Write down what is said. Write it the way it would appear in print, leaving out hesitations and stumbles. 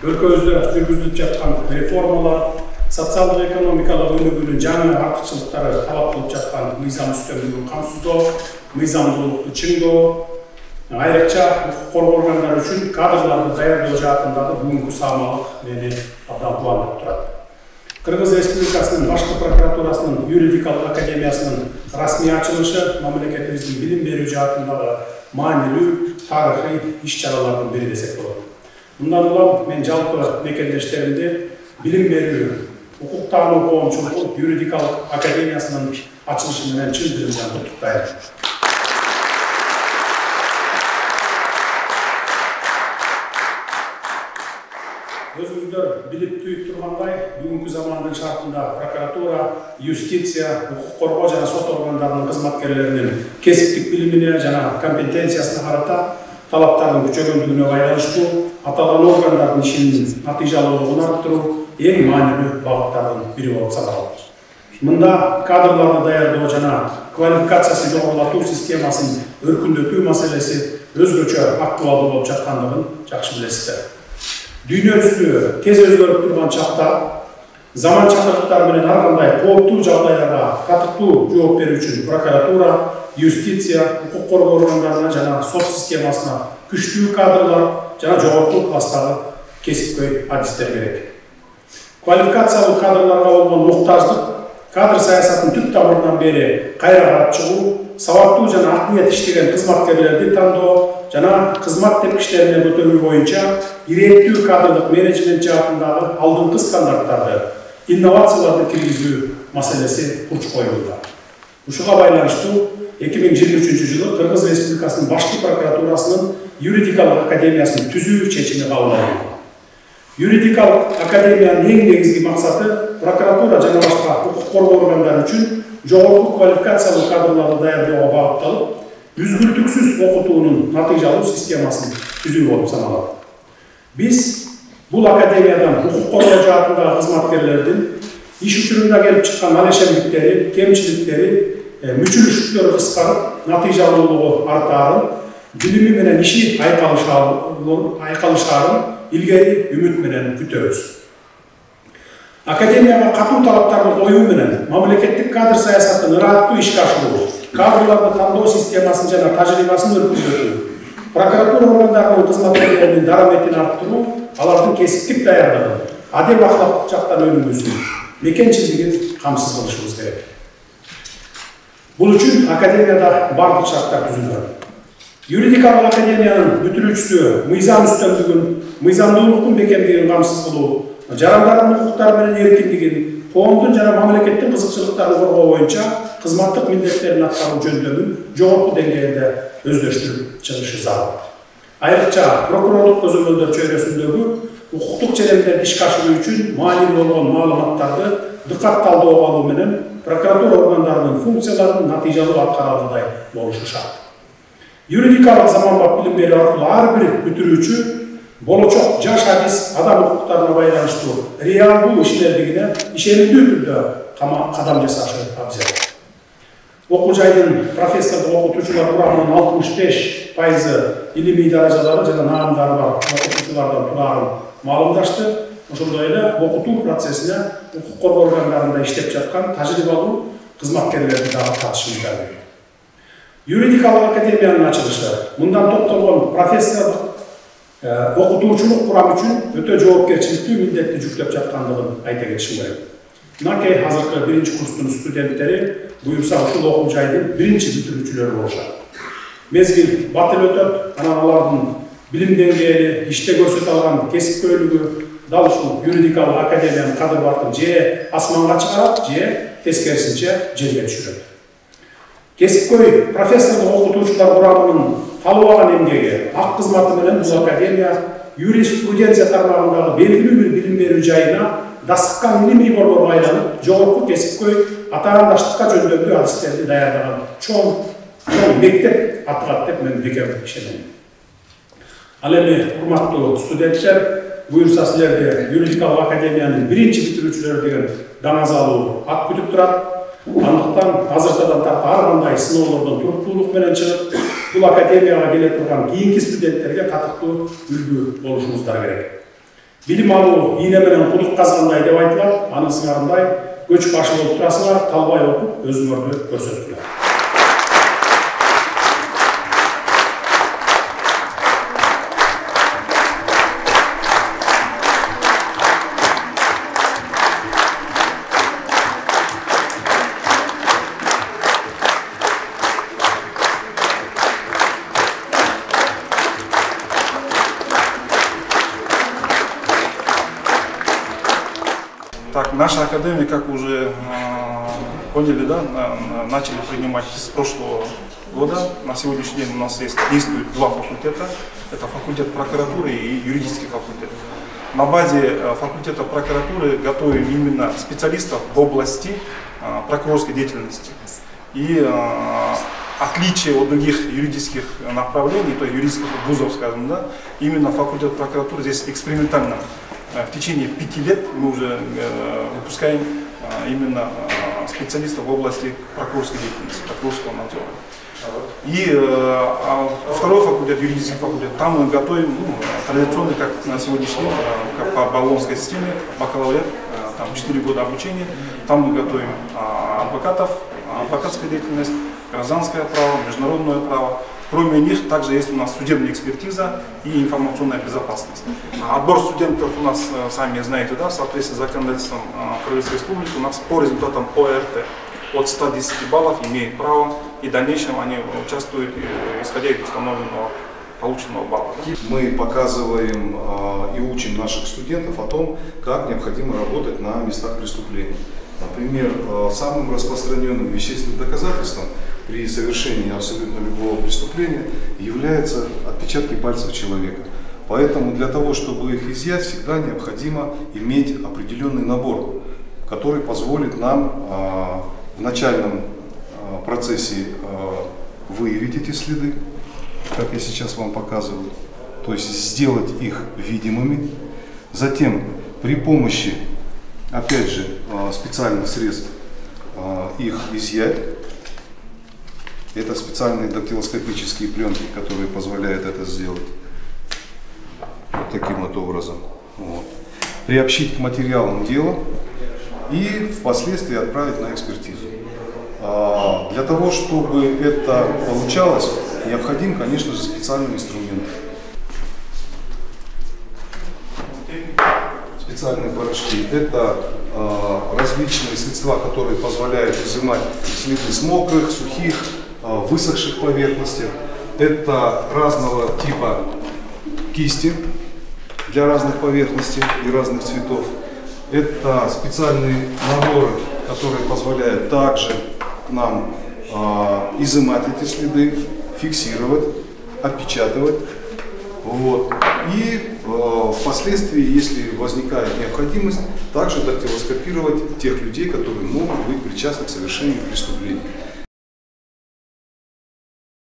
Өлкөбүздө жүргүзүлүп жаткан реформалар, социалдык экономикалык өнүгүүнүн жаңы артыкчылыктары талап кылып жаткан мыйзам үстөмдүгүн камсыздоо, мыйзамдуулукту чыңдоо, айрыкча укук коргоо органдары үчүн кадрларды даярдоо жаатындагы бүгүнкү саамалык мени абдан кубандырып турат. Кыргыз Республикасынын башкы прокуратурасынын юридикалык академиясынын расмий ачылышы мамлекетибиздин билим берүү жаатындагы маанилүү тарыхый иш-чаралардын бири десек болот. Bundan улам мен жалпы мекендештеримде билим берүү, укук таануу коомчулугу юридикалык академиясынын ачылышы менен чын дилимден куттуктайм. Өзүңүздөр билип түйүп тургандай, бүгүнкү замандын шартында прокуратура, юстиция, укук коргоо жана сот органдарынын кызматкерлеринин кесиптик билимине жана компетенциясына карата талаптардын күчөгөндүгүнө байланыштуу аталган органдардын ишинин натыйжалуулугун арттыруу эң маанилүү багыттардын бири болуп саналат. Мында кадрларды даярдоо жана квалификациясын жогорулатуу системасын өркүндөтүү маселеси өзгөчө актуалдуу болуп жаткандыгын жакшы билесиздер. Дүйнө жүзү тез өзгөрүп турган чакта заманчалыктар менен ар кандай кооптуу жагдайларга татыктуу жооп берүү үчүн прокуратура, юстиция, укук коргоо органдарына жана сот системасына күчтүү кадрлар жана жогорку класстагы кесипкөй адистер керек. Квалификациялуу кадрларга болгон муктаждык, кадр саясатын түп тамырынан бери кайра карап чыгуу, сабаттуу жана ак ниет иштеген кызматкерлерди тандоо жана кызмат тепкичтерине көтөрүү боюнча ирээттүү кадрлык менеджмент жаатындагы алдыңкы стандарттарды, инновацияларды киргизүү маселеси курч коюлду. Ушуга байланыштуу 2023 жылы Кыргыз Республикасынын башкы прокуратурасынын юридикалык академиясын түзүү чечими кабыл алынды. Юридикалык академиянын эң негизги максаты прокуратура жана башка укук коргоо органдары үчүн жогорку квалификациялуу кадрларды даярдоого багытталып, үзгүлтүксүз окутуунун натыйжалуу системасын түзүү болуп саналат. Биз бул академиядан укук коргоо жаатындагы кызматкерлердин иш учурунда келип чыккан алешемдиктери, кемчиликтери, мүчүлүштүктөрү кыскарып, натыйжалуулугу артаарын, билими менен иши айкалышаарын илгери үмүт менен күтөбүз. Академияга катуу талаптарды коюу менен мамлекеттик кадр саясатын ыраттуу ишке ашыруу, кадрларды тандоо системасын жана тажрыйбасын өркүндөтүү, прокуратура органдарынын кызматкерлеринин дараметин арттыруу, алардын кесиптик даярдыгын, адил акылактык жактан өнүгүүсүн, мекенчилигин камсыз кылышыбыз керек. Бул үчүн академияда бардык шарттар түзүлгөн. Юридикалык академиянын бүтүрүүчүсү мыйзам үстөмдүгүн, мыйзамдуулуктун бекемдигин камсыз кылуу, жарандардын укуктары менен эркиндигин, коомдун жана мамлекеттин кызыкчылыктарын коргоо боюнча кызматтык милдеттерин аткаруу жөндөмүн жогорку деңгээлде өздөштүрүп чыгышы зарыл. Айрыкча прокурорлук көзөмөлдөр чөйрөсүндөгү укуктук ченемдерди ишке ашыруу үчүн маанилүү болгон маалыматтарды дыкатталдоо алуу менен прокуратура органдарынын функцияларын натыйжалуу аткара алгандай болушу шарт. Юридикалык заманбап билим берүү аркылуу ар бир бүтүрүүчү болочок жаш адис адам укуктарына байланыштуу реалдуу ишмердигине ишенимдүү түрдө кадам жасашы абзел. Окуу жайдын профессордук окутуучулар курамынын 65% илимий даражалары жана наамдары бар окутуучулардан турарын маалымдашты. Ошондой эле окутуу процессине укук коргоо органдарында иштеп жаткан тажрыйбалуу кызматкерлерди дагы катышымыздар керек. Юридикалык академиянын ачылышы мындан топтолгон профессорлук окутуучулук курам үчүн өтө жоопкерчиликтүү милдетти жүктөп жаткандыгын айта кетишим керек. Мынакей азыркы биринчи курстун студенттери буюрса ушул окуу жайдын биринчи бүтүрүүчүлөрү болушат. Мезгил батыл өтөт, анан алардын билим деңгээли, иште көрсөтө алган кесипкөйлүгү дал ушул юридикалык академиянын кадыр бартын же асманга чыгарат, же тескерисинче жерге түшүрөт. Кесипкөй профессорлук окутуучулар курамынын талабаган эмгеги, ак кызматы менен бул академия юриспруденция тармагындагы белгилүү бир билим берүү жайына дасыккан илимий борборго айланып, жогорку кесипкөй атаандаштыкка жөндөмдүү адистерди даярдаган чоң мектеп аткат деп мен бекем ишенем. Ал эми урматтуу студенттер, буюрса силерде юридикалык академиянын биринчи бүтүрүүчүлөрү деген даңаз алуу ат күтүп турат. Андыктан азыртадан тарта ар кандай сыноолордон туруктуулук менен чыгып, бул академияга келе турган кийинки студенттерге татыктуу үлгү болушуңуздар керек. Билим алуу ийне менен кудук казгандай деп айтылат. Анын сыңарындай көч башы болуп турасыңар, талбай окуп өзүңөрдү көрсөттүңөр. Так, наша академия, как уже поняли, да, начали принимать с прошлого года. На сегодняшний день у нас действует два факультета. Это факультет прокуратуры и юридический факультет. На базе факультета прокуратуры готовим именно специалистов в области прокурорской деятельности. И отличие от других юридических направлений, то есть юридических вузов, скажем, да, именно факультет прокуратуры здесь экспериментально. В течение 5 лет мы уже выпускаем именно специалистов в области прокурорской деятельности, прокурорского надзора. И второй факультет, юридический факультет, там мы готовим традиционно, как на сегодняшний день, как по болонской системе, бакалавриат, там 4 года обучения. Там мы готовим адвокатов, адвокатская деятельность, гражданское право, международное право. Кроме них, также есть у нас судебная экспертиза и информационная безопасность. Отбор студентов у нас, сами знаете, да, в соответствии с законодательством Крымской Республики, у нас по результатам ОРТ от 110 баллов имеют право, и в дальнейшем они участвуют, исходя из установленного полученного балла. Мы показываем и учим наших студентов о том, как необходимо работать на местах преступления. Например, самым распространенным вещественным доказательством при совершении абсолютно любого преступления являются отпечатки пальцев человека. Поэтому для того, чтобы их изъять, всегда необходимо иметь определенный набор, который позволит нам в начальном процессе выявить эти следы, как я сейчас вам показываю, то есть сделать их видимыми. Затем при помощи, опять же, специальных средств их изъять. Это специальные дактилоскопические пленки, которые позволяют это сделать вот таким вот образом. Вот. Приобщить к материалам дела и впоследствии отправить на экспертизу. Для того, чтобы это получалось, необходим, конечно же, специальный инструмент. Специальные порошки – это различные средства, которые позволяют изымать следы с мокрых, сухих, высохших поверхностей. Это разного типа кисти для разных поверхностей и разных цветов. Это специальные наборы, которые позволяют также нам изымать эти следы, фиксировать, отпечатывать. Вот. И впоследствии, если возникает необходимость, также дактилоскопировать тех людей, которые могут быть причастны к совершению преступлений.